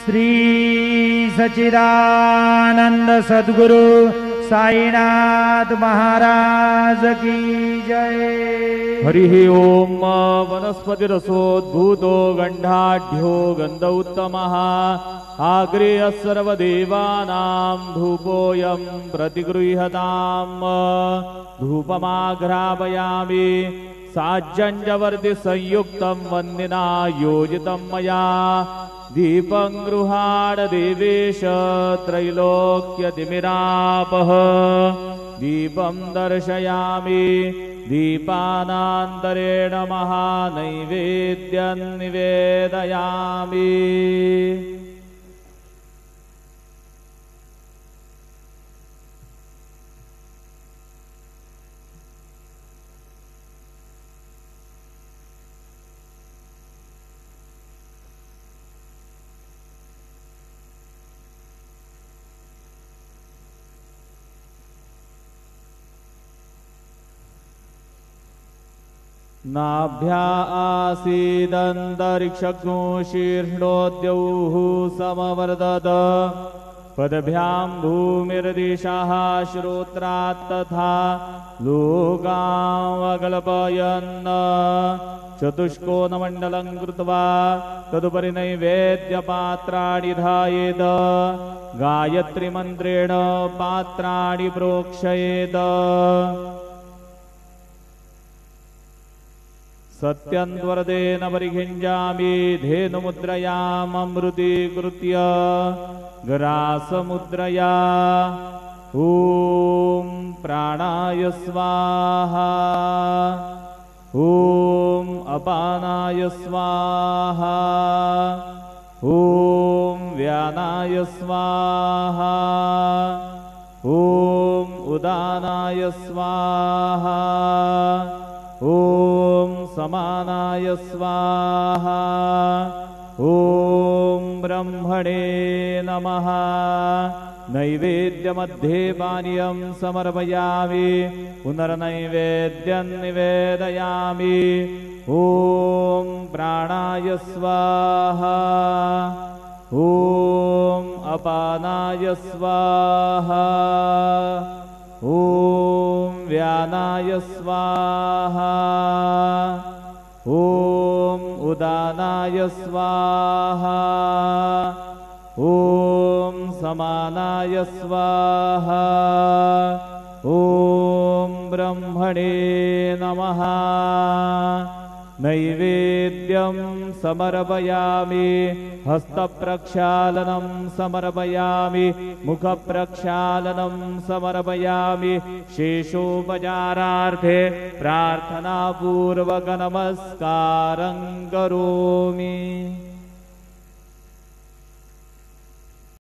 श्री सच्चिदानंद सद्गुरु साईनाथ महाराज की जय। हरि ओम। वनस्पतिरसोद्भूतो गंधाढ्यो गंध उत्तमः आग्रे सर्वदेवानां धूपोऽयं प्रतिगृह्यताम्। धूपमाघ्रापयामि साज्जंजवर्ति संयुक्तं वन्दिना योजितं मया। दीपं गृहाण देवेश त्रैलोक्यतिमिरापः। दीपं दर्शयामि दीपानान्तरेण महानैवेद्यं निवेदयामि। नाभ्या आसीदन्तरिक्षग्नो शीर्ष्णोद्यौः समवर्धत। पदभ्यां भूमिर्दिशः श्रोत्रात् तथा लोकावकल्पयन्। चतुष्कोणमण्डलं कृत्वा तदुपरि नैवेद्यपात्राणि धायेत। गायत्रीमन्त्रेण पात्राणि प्रोक्षयेत। सत्यन्वरदेन परिघिञ्जामि धेनुमुद्रयाममृतीकृत्य ग्रासमुद्रया। ॐ प्राणाय स्वाहा। ॐ अपानाय स्वाहा। ॐ व्यानाय स्वाहा। ॐ उदानाय स्वाहा। ॐ समानाय स्वाहा। ॐ ब्रह्मणे नमः। नैवेद्यमध्ये पानीयं समर्पयामि पुनर्नैवेद्यं निवेदयामि। ॐ प्राणाय स्वाहा। ॐ अपानाय स्वाहा। ॐ व्यानाय स्वाहा। ॐ उदानाय स्वाहा। ॐ समानाय स्वाहा। ॐ ब्रह्मणे नमः। नैवेद्यं समर्पयामि हस्तप्रक्षालनं समर्पयामि मुखप्रक्षालनं समर्पयामि। शेषोपचारार्थे प्रार्थनापूर्वक नमस्कारं करोमि।